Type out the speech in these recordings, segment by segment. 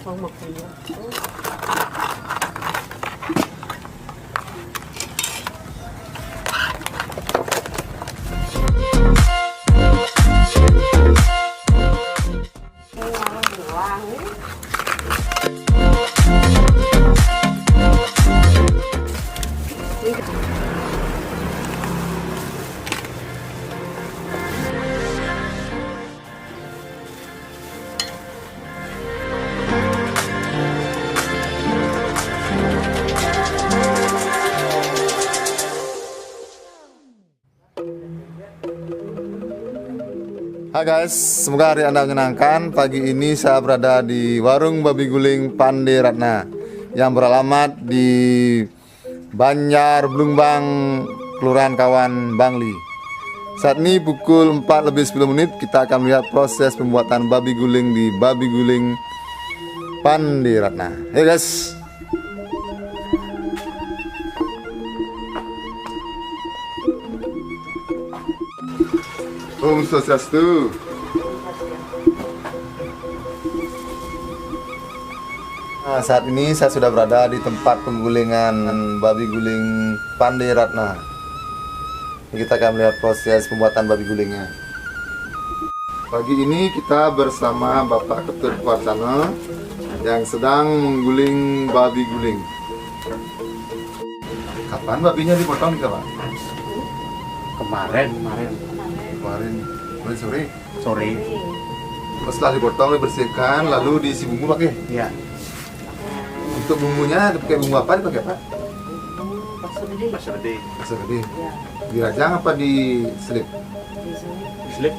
Không một gì nữa. Hai guys, semoga hari Anda menyenangkan. Pagi ini saya berada di warung babi guling Pandey Ratna yang beralamat di Banjar Blumbang, Kelurahan Kawan, Bangli. Saat ini pukul 4:10, kita akan melihat proses pembuatan babi guling di babi guling Pandey Ratna. Hey guys. Om Swastiastu. Nah, saat ini saya sudah berada di tempat penggulingan babi guling Pandey Ratna. Kita akan melihat proses pembuatan babi gulingnya. Pagi ini kita bersama Bapak Ketut Warcana yang sedang mengguling babi guling. Kapan babinya dipotong nih, Pak? Kemarin sore. Setelah dipotong dibersihkan, lalu diisi bumbu pakai. Ya. Untuk bumbunya dipakai bumbu apa? Dipakai apa? Pasir gede. Pasir gede. Dirajang apa diselip? Slip.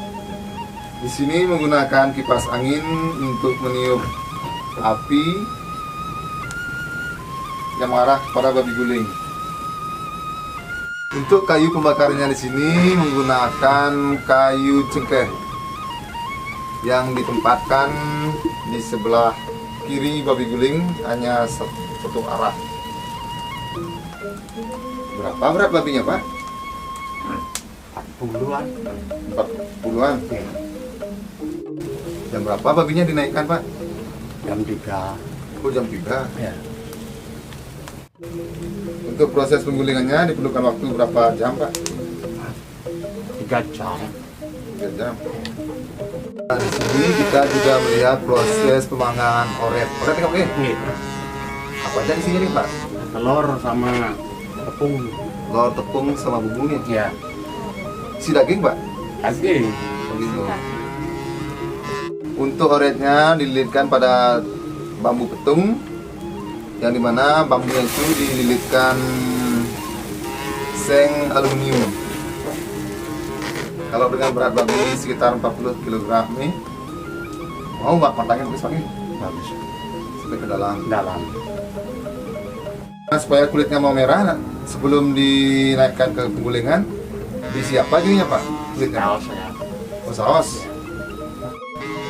Di sini menggunakan kipas angin untuk meniup api yang mengarah kepada babi guling. Untuk kayu pembakarnya di sini menggunakan kayu cengkeh yang ditempatkan di sebelah kiri babi guling, hanya satu arah. Berapa berat babinya, Pak? 40-an. 40-an. Jam berapa babinya dinaikkan, Pak? Jam 3. Oh, jam 3. Ya. Untuk proses penggulingannya diperlukan waktu berapa jam, Pak? 3 jam. 3 jam. Nah, di sini kita juga melihat proses pemanggangan oret. Oret apa ya? Nih, Apa aja isinya nih, Pak? telur sama tepung. Telur, tepung sama bumbunya. Ya. Isi daging, Pak? Daging. Begitu. Untuk oretnya dililitkan pada bambu petung, yang dimana bambunya itu dililitkan seng aluminium. Kalau dengan berat babi sekitar 40 kg nih, mau Mbak matangin pakai Bagus. sampai ke dalam. Dalam. Nah, supaya kulitnya mau merah, sebelum dinaikkan ke penggulingan, diisi apa jadinya, Pak? Kulitnya? Saus ya. Oh, saus.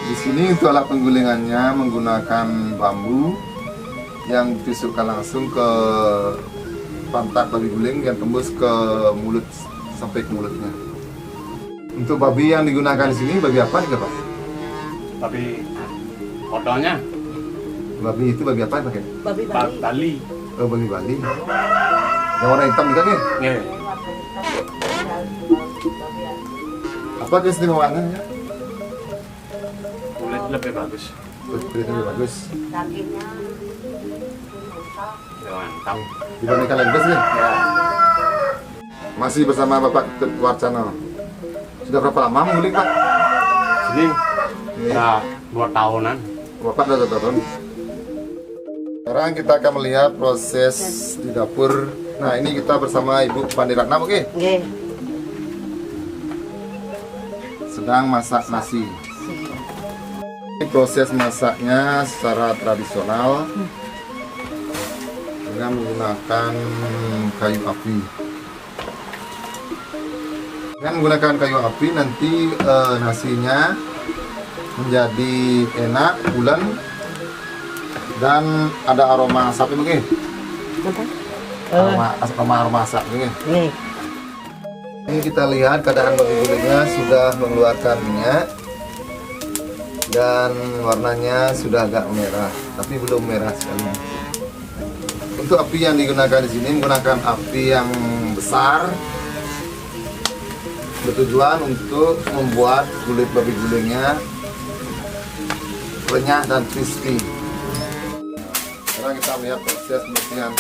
Di sini untuk alat penggulingannya menggunakan bambu yang ditusukkan langsung ke pantat babi guling yang tembus ke mulut sampai ke mulutnya. Untuk babi yang digunakan di sini babi apa nih, Pak? Tapi kodolnya Babi itu babi apa pakai? Babi Bali. Bali. Oh, babi Bali. Yang warna hitam juga nih. Ya. Apa keistimewaannya? Kulit lebih bagus. Kulitnya lebih bagus. Dagingnya Mantap. Dibandingkan lembes nih. Ya. Masih bersama Bapak Ketut Warcana. Sudah berapa lama mengguling, Pak? Sini udah 2 tahunan. Bapak udah 2 tahun. Sekarang kita akan melihat proses di dapur. Nah, ini kita bersama Ibu Pandey Ratna, oke? nggih. Sedang masak nasi. Ini proses masaknya secara tradisional dengan menggunakan kayu api. Dengan menggunakan kayu api nanti nasinya menjadi enak, bulan, dan ada aroma asap mungkin. Aroma asap mungkin. Nggih. Ini kita lihat keadaan babi gulingnya sudah mengeluarkan minyak dan warnanya sudah agak merah, tapi belum merah sekali. Untuk api yang digunakan di sini menggunakan api yang besar, bertujuan untuk membuat kulit babi gulingnya renyah dan crispy. Sekarang kita melihat proses pembersihan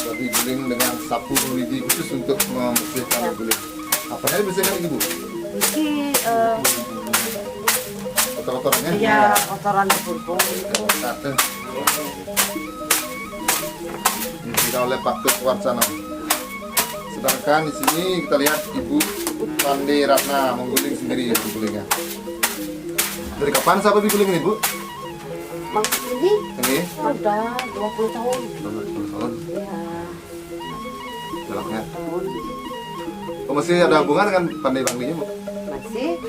babi guling dengan sapu lidi khusus untuk membersihkan babi guling. Apa yang dibersihkan ibu? Ini Kotor-kotornya? ya kotoran berbau itu. Ini tidak oleh Pak Tut Warcana. Sedangkan di sini kita lihat Ibu Pande Ratna mengguling sendiri babi gulingnya. Dari kapan saya babi guling ini, Bu? Maksud ini Ini ada 20 tahun. 20 tahun. Ya, Dalamnya. tahun. Oh, masih ada hubungan dengan Pandai Banglinya, Bu? Masih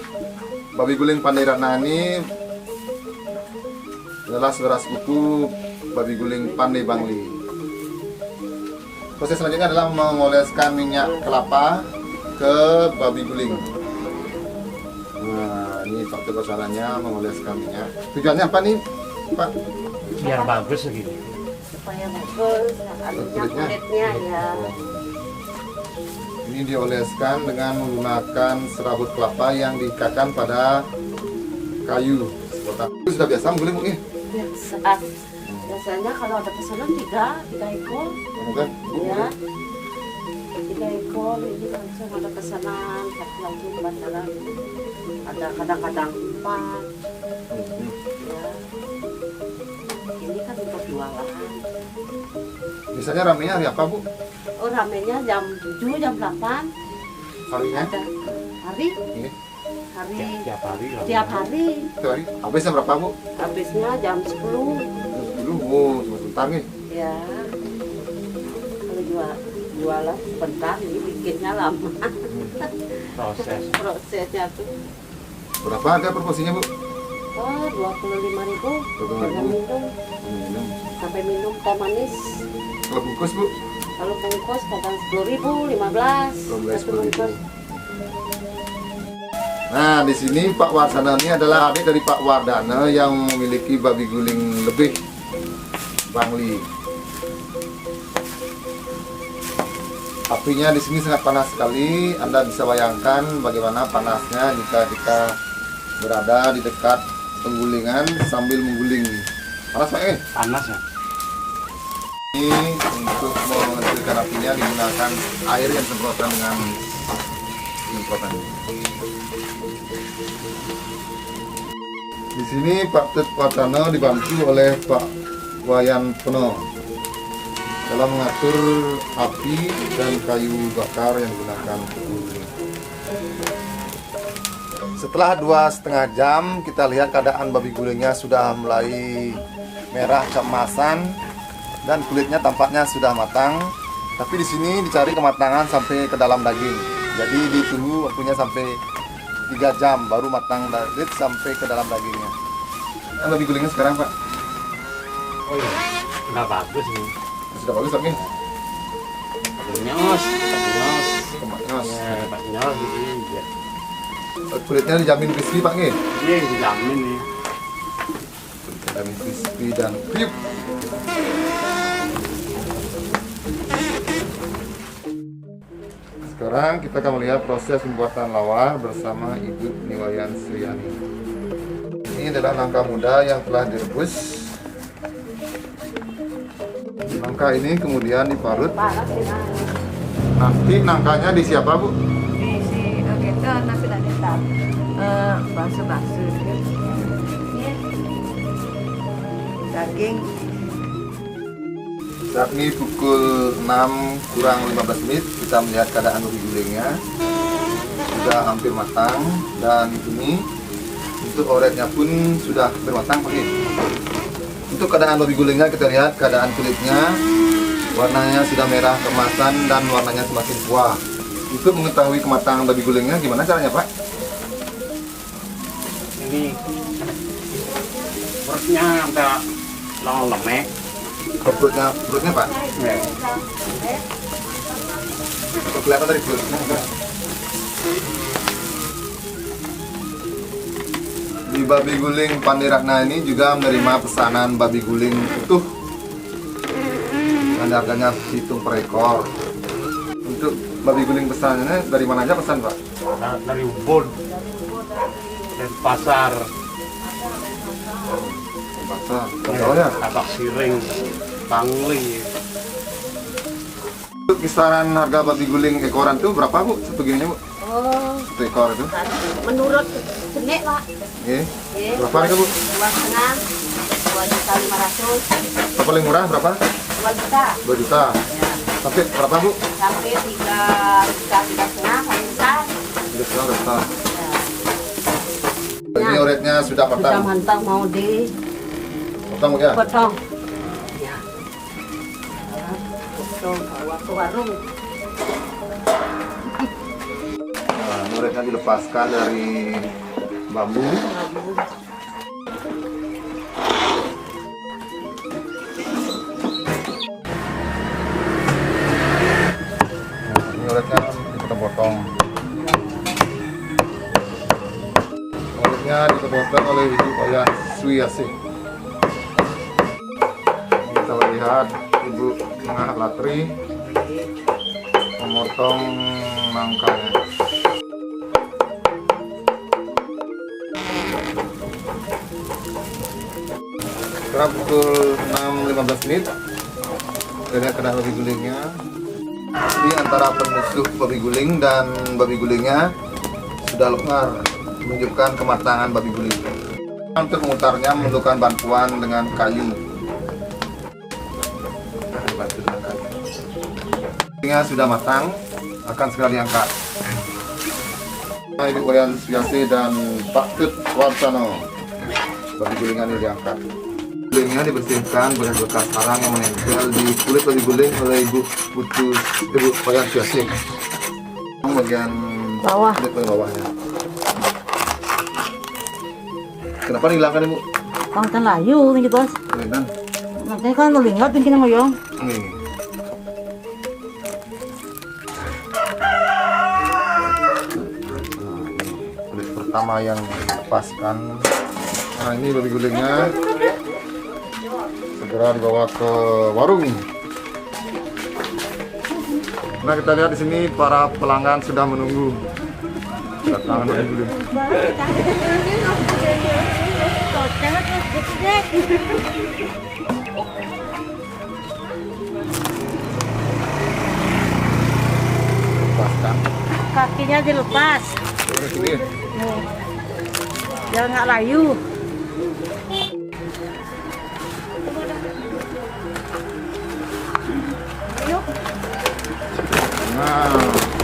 Babi guling Pandai Ratna ini adalah saudara sepupu babi guling Pandai Bangli. Proses selanjutnya adalah mengoleskan minyak kelapa ke babi guling. Nah, ini faktor kesalahannya mengoleskan minyak. Tujuannya apa nih, Pak? Biar bagus gitu. supaya bagus, anunya kulitnya ya. Ini dioleskan dengan menggunakan serabut kelapa yang diikatkan pada kayu. Itu sudah biasa mengguling mungkin? Biasa. Biasanya kalau ada pesanan tiga ekor. Kan? Ya. 3 ekor ini langsung ada pesanan, satu lagi bandaran. Ada kadang-kadang 4. Ya. Ini kan untuk jualan. Biasanya ramenya hari apa, Bu? Oh, ramenya jam 7, jam 8. Harinya? Ada hari Ini. Tiap hari lah. tiap hari. Itu hari. Habisnya berapa, Bu? Habisnya jam 10. Dulu, oh, cuma sebentar nih. Ya. Kalau jualan sebentar, ini bikinnya lama. Proses. Prosesnya tuh. Berapa harga proporsinya, Bu? Oh, 25.000. 25.000. Minum. Minum. Sampai minum teh manis. Kalau bungkus, Bu? Kalau bungkus kadang 10.000, 15. 12, Satu bungkus. Nah, di sini Pak Warsana ini adalah adik dari Pak Wardana yang memiliki babi guling lebih Bangli. Apinya di sini sangat panas sekali. Anda bisa bayangkan bagaimana panasnya jika kita berada di dekat penggulingan sambil mengguling. Panas, Pak? Panas ya. Ini untuk mengecilkan apinya digunakan air yang semprotan dengan semprotan. Di sini Pak Tut Warcana dibantu oleh Pak Wayan Peno dalam mengatur api dan kayu bakar yang digunakan untuk mengguling. Setelah 2,5 jam kita lihat keadaan babi gulingnya sudah mulai merah keemasan dan kulitnya tampaknya sudah matang. Tapi di sini dicari kematangan sampai ke dalam daging. Jadi ditunggu waktunya sampai 3 jam baru matang dari sampai ke dalam dagingnya. Nah, babi gulingnya sekarang, Pak. Oh iya. Udah bagus nih. Sudah bagus, tapi Nyos. Nyos. kemaknyos. Ya, Pak Nyos gitu ya. Kulitnya dijamin crispy, Pak, nih. Iya, dijamin nih. Dijamin crispy dan kriuk. Sekarang kita akan melihat proses pembuatan lawar bersama Ibu Niwayan Suyani. Ini adalah nangka muda yang telah direbus. Nangka ini kemudian diparut. Nanti nangkanya di siapa, Bu? Isi kita nasi dan hitam. Bakso-bakso. Daging. Saat ini pukul 6 kurang 15 menit, kita melihat keadaan babi gulingnya sudah hampir matang, dan ini untuk oretnya pun sudah hampir matang, Pak. Untuk keadaan babi gulingnya kita lihat keadaan kulitnya, warnanya sudah merah keemasan dan warnanya semakin tua. Untuk mengetahui kematangan babi gulingnya gimana caranya, Pak? Ini perutnya sampai long lemek. Perutnya, Pak? Ya. Kelihatan dari perutnya. di babi guling Pandai Ratna ini juga menerima pesanan babi guling utuh dan harganya hitung per ekor. Untuk babi guling pesanannya dari mana aja pesan Pak? Dari Ubud, dari pasar, Pasar. Oh ya. Tapak Siring, Bangli. Untuk kisaran harga babi guling ekoran tuh berapa Bu? Satu gininya Bu? Oh, Satu ekor itu? menurut jenek Pak. Oke. Ya, Berapa harga Bu? 2,5, 2.500.000, Yang paling murah berapa? 2 juta. 2 juta. Ya. Sampai berapa Bu? Sampai 3,5 paling besar. 3 juta besar. Ya. Ini uretnya sudah Sudah matang. mantap mau Potong Bu ya? dipotong. Ya. Potong bawa ke warung. Nah, ini uretnya dilepaskan dari bambu. Ini uretnya dipotong-potong. Uretnya dipotong oleh Ibu Oya Suyasih. Kita lihat Ibu Tengah Latri memotong nangkanya. Sekarang pukul 6.15 menit. Kita kena babi gulingnya. Ini antara penusuh babi guling dan babi gulingnya sudah longar, menunjukkan kematangan babi guling. Untuk memutarnya memerlukan bantuan dengan kayu. Bantu dengan kayu. Gulingnya sudah matang, akan segera diangkat. Ibu Wayan Suyasih dan Pak Tut Warsono. Babi gulingnya ini diangkat. Gulingnya dibersihkan bekas sarang yang menempel di kulit babi guling oleh Ibu Wayan Suyasih. Bagian Bawah. kulit bagian bawahnya. Kenapa dihilangkan Ibu? Pangtan layu ini bos. Kelindan. Nanti kan melingat bikin moyong. Nih. Kulit pertama yang dilepaskan. Nah ini babi gulingnya segera dibawa ke warung. Nah kita lihat di sini para pelanggan sudah menunggu kedatangan babi guling. Lepaskan. Kakinya dilepas. Terus ini Biar nggak layu. nah.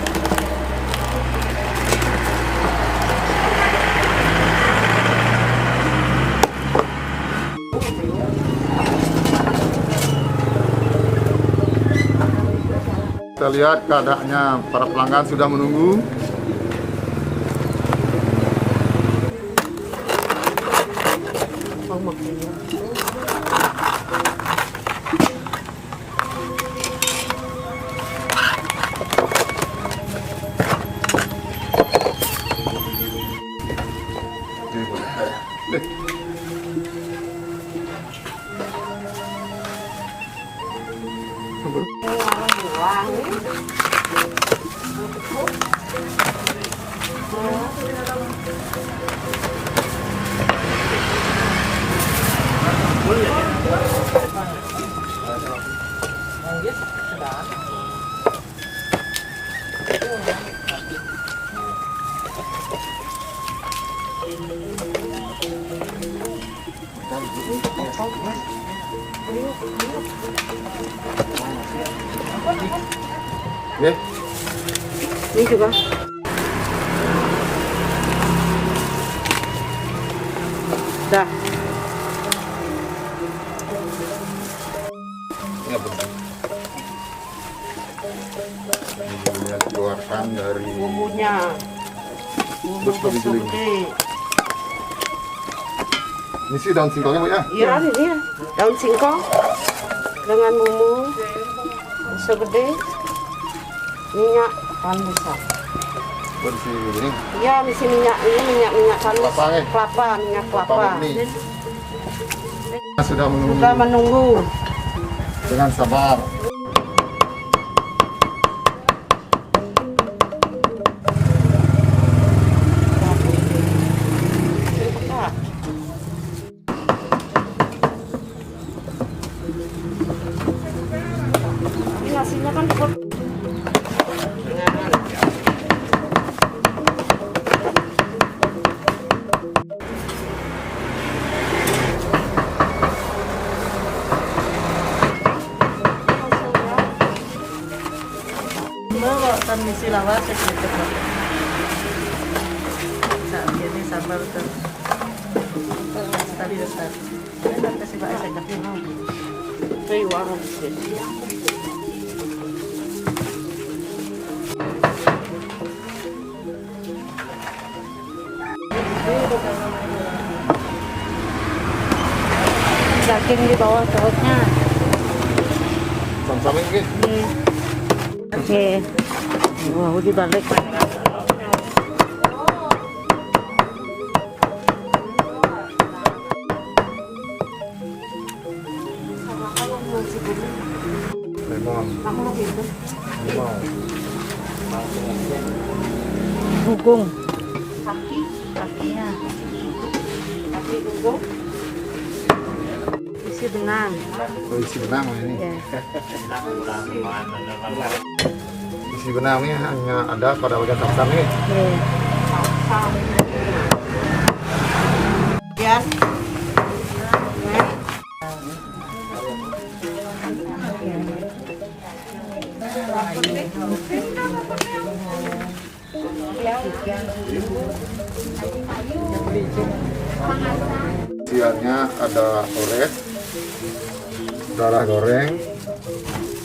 Kita lihat keadaannya, para pelanggan sudah menunggu. Oke. Ini juga. Dah. Ini apa? Ini keluarkan dari Bumbunya. Bumbu Terus babi guling. gede. ini sih daun singkongnya Bu ya. Iya, ini ya. Daun singkong dengan bumbu segede, minyak paling besar. Bersih ini. Ya, misi minyak ini minyak halus. Kelapa, Kelapa, minyak kelapa. murni. Sudah menunggu Sudah menunggu. dengan sabar. Ini nasinya kan cukup. Bawa kan misi lawat gitu. Saat ini sambal tuh. Tadi besar. Kasih Pak saya kasih mau. Kayu warung sih. Daging di bawah perutnya. Sama-sama ini. Oke. Wah, dibalik. Lemon. Lemon. Gugung. Kakinya. Kaki gugung. Isi benang. Oh, isi benang ini. Ya. Isi benang ini hanya ada pada bagian sam ini. Ya. Isiannya ada orek, darah goreng,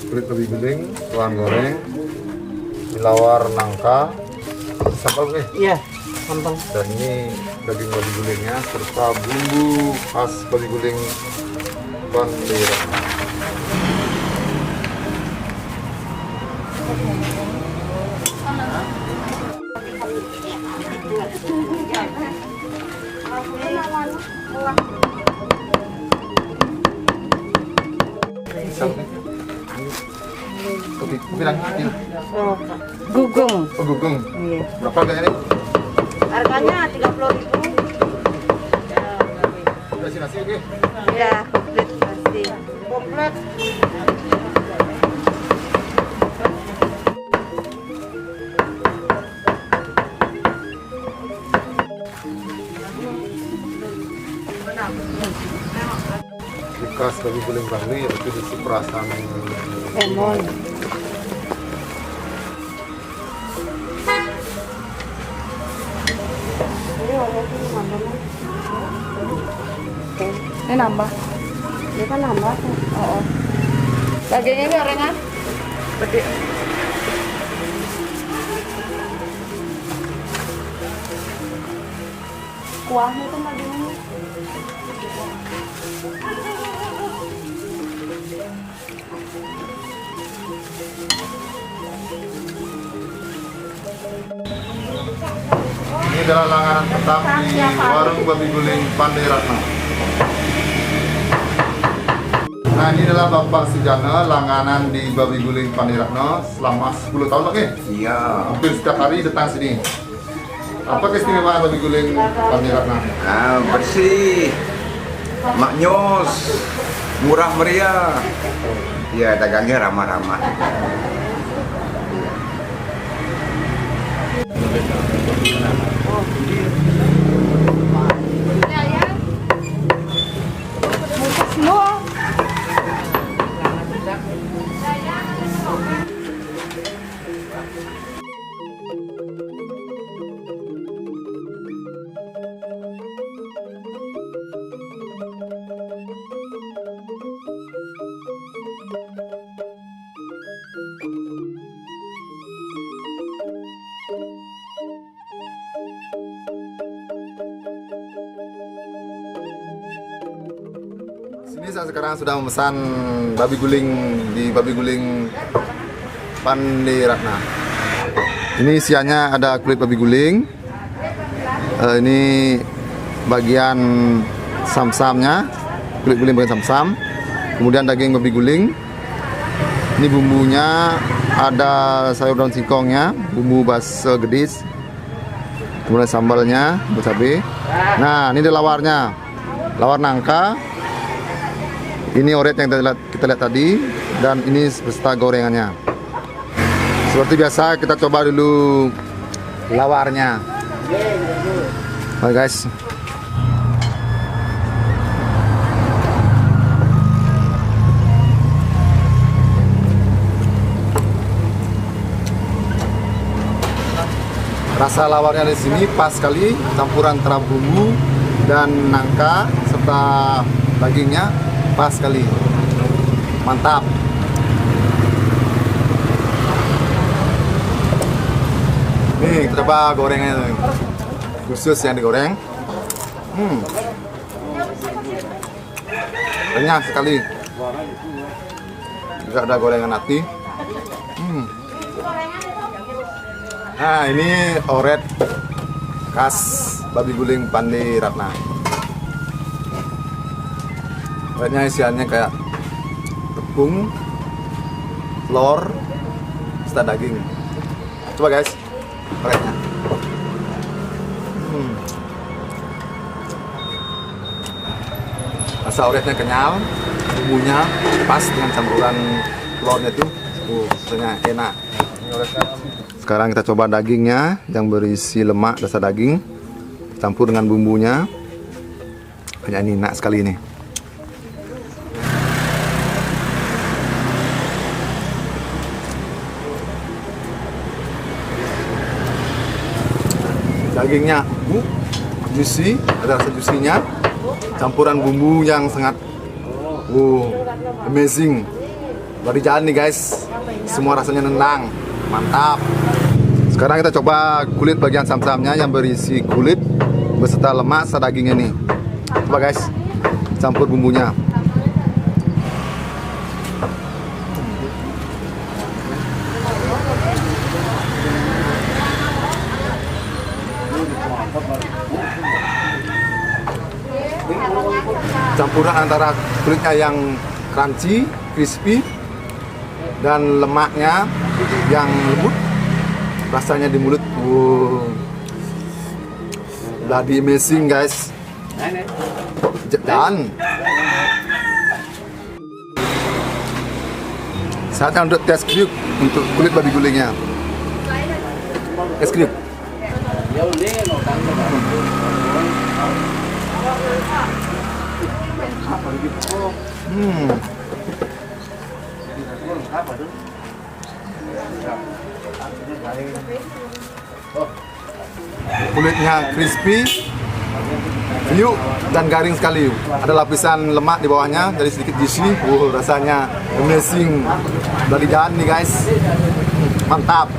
kulit babi guling, tulang goreng, tilawar nangka, sambal nih. Iya, sambal. Dan ini daging babi gulingnya serta bumbu khas babi guling Pandai Ratna. Kopi bilang Oh, gugung. oh, gugung. Iya. Berapa harganya ini? Harganya 30.000. Kasih nasi oke. Ya, komplit pasti. Komplit. Bekas babi guling Bali yaitu di perasan Lemon. Ini nambah. Dia kan nambah tuh. Oh. Dagingnya ini orangnya. Gede. Kuahnya tuh bagaimana? Ini adalah langganan tetap di warung babi guling Pandai Ratna. Nah, ini adalah Bapak Sujana, langganan di babi guling Pandai Ratna selama 10 tahun lagi. Iya, Hampir setiap hari datang sini. Apa keistimewaan babi guling Pandai Ratna? nah, bersih, maknyos, murah meriah. Ya, dagangnya ramah-ramah. Sini saya sekarang sudah memesan babi guling di babi guling Pandai Ratna. Ini isiannya ada kulit babi guling. Ini bagian sam-samnya, kulit guling bagian sam-sam. Kemudian daging babi guling. Ini bumbunya ada sayur daun singkongnya, bumbu basel gedis. Kemudian sambalnya, bumbu cabai. Nah, ini dia lawarnya. Lawar nangka. Ini oret yang kita lihat tadi, dan ini beserta gorengannya. Seperti biasa kita coba dulu lawarnya. Oke guys. Rasa lawarnya di sini pas sekali, campuran antara bumbu dan nangka serta dagingnya pas sekali. Mantap. Nih, kita coba gorengannya tuh. Khusus yang digoreng. Renyah sekali. Juga ada gorengan hati. Nah, ini oret khas babi guling Pandey Ratna. Oretnya isiannya kayak tepung, telur, serta daging. Coba guys, oretnya. Rasa oretnya kenyal, bumbunya pas dengan campuran telurnya tuh, rasanya enak. Sekarang kita coba dagingnya yang berisi lemak dasar daging campur dengan bumbunya. Kayak ini enak sekali ini. Dagingnya juicy, ada rasa juicy-nya. Campuran bumbu yang sangat amazing. Dari jalan nih guys, semua rasanya nendang, mantap. Sekarang kita coba kulit bagian sam-samnya yang berisi kulit beserta lemak serta dagingnya nih. Coba guys, campur bumbunya. Campuran antara kulitnya yang crunchy, crispy, dan lemaknya yang lembut. Rasanya di mulut, bloody amazing guys. Dan saatnya untuk tes kriuk untuk kulit babi gulingnya. Tes kriuk. Kulitnya crispy, kriuk dan garing sekali. Ada lapisan lemak di bawahnya, jadi sedikit juicy. Rasanya amazing. Dari jalan nih guys, mantap.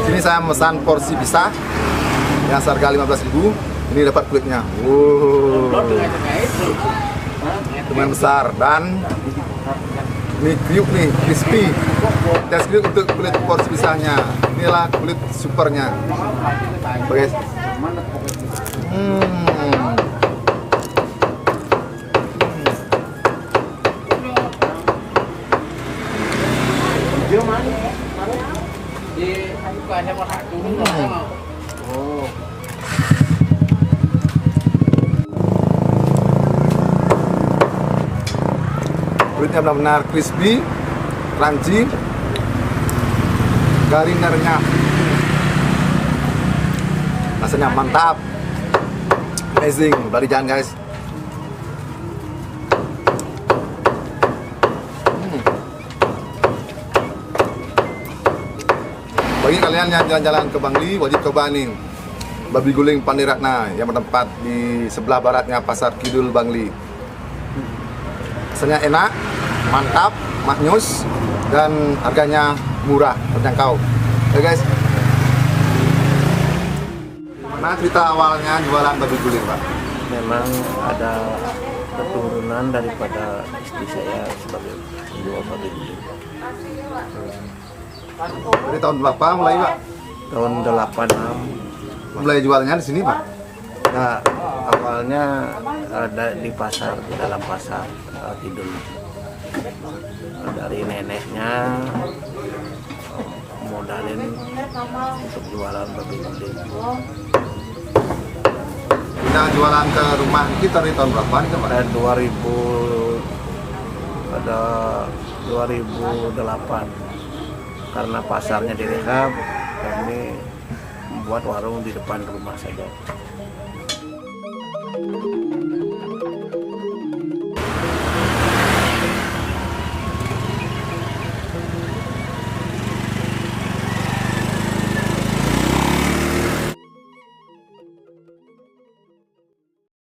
Sini saya memesan porsi pisah yang seharga 15.000. Ini dapat kulitnya. Lumayan besar dan ini kriuk nih, crispy. Tes kriuk untuk kulit porsi pisahnya. Inilah kulit supernya. Oke. Kulitnya benar-benar crispy, crunchy, garing dan renyah. Rasanya mantap, amazing. Dari jalan guys. Bagi kalian yang jalan-jalan ke Bangli, wajib coba nih babi guling Pandey Ratna yang bertempat di sebelah baratnya Pasar Kidul Bangli. Rasanya enak, mantap, maknyus, dan harganya murah, terjangkau. Oke guys. Mana cerita awalnya jualan babi guling, Pak? Memang ada keturunan daripada istri saya sebagai penjual babi guling. Dari tahun berapa mulai Pak? Tahun 86. Mulai jualnya di sini Pak? Nah, awalnya ada di pasar, di dalam pasar Kidul. Dari neneknya modalin untuk jualan babi guling. Kita jualan ke rumah kita dari tahun berapa nih Pak? Pada 2008 karena pasarnya direhab, kami membuat warung di depan rumah saja.